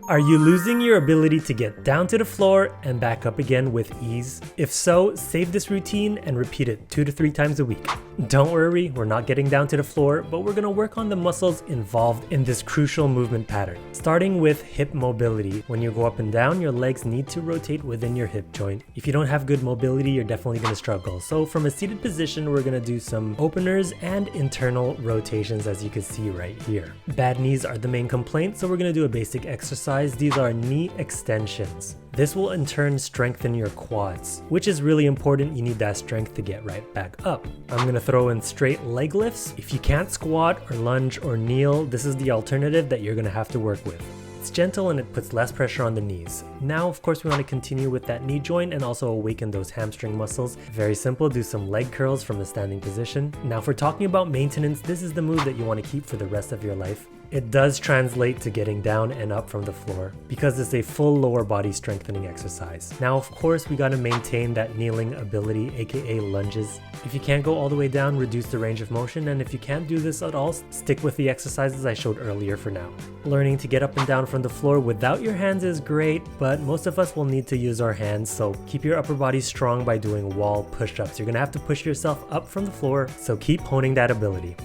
Are you losing your ability to get down to the floor and back up again with ease? If so, save this routine and repeat it 2 to 3 times a week. Don't worry, we're not getting down to the floor, but we're gonna work on the muscles involved in this crucial movement pattern. Starting with hip mobility. When you go up and down, your legs need to rotate within your hip joint. If you don't have good mobility, you're definitely gonna struggle. So from a seated position, we're gonna do some openers and internal rotations, as you can see right here. Bad knees are the main complaint, so we're gonna do a basic exercise. These are knee extensions. This will in turn strengthen your quads, which is really important. You need that strength to get right back up. I'm gonna throw in straight leg lifts. If you can't squat or lunge or kneel, this is the alternative that you're gonna have to work with. It's gentle and it puts less pressure on the knees. Now, of course, we want to continue with that knee joint and also awaken those hamstring muscles. Very simple, do some leg curls from the standing position. Now, if we're talking about maintenance, this is the move that you want to keep for the rest of your life. It does translate to getting down and up from the floor because it's a full lower body strengthening exercise. Now, of course, we got to maintain that kneeling ability, aka lunges. If you can't go all the way down, reduce the range of motion, and if you can't do this at all, stick with the exercises I showed earlier for now. Learning to get up and down from the floor without your hands is great, but most of us will need to use our hands, so keep your upper body strong by doing wall push-ups. You're gonna have to push yourself up from the floor, so keep honing that ability.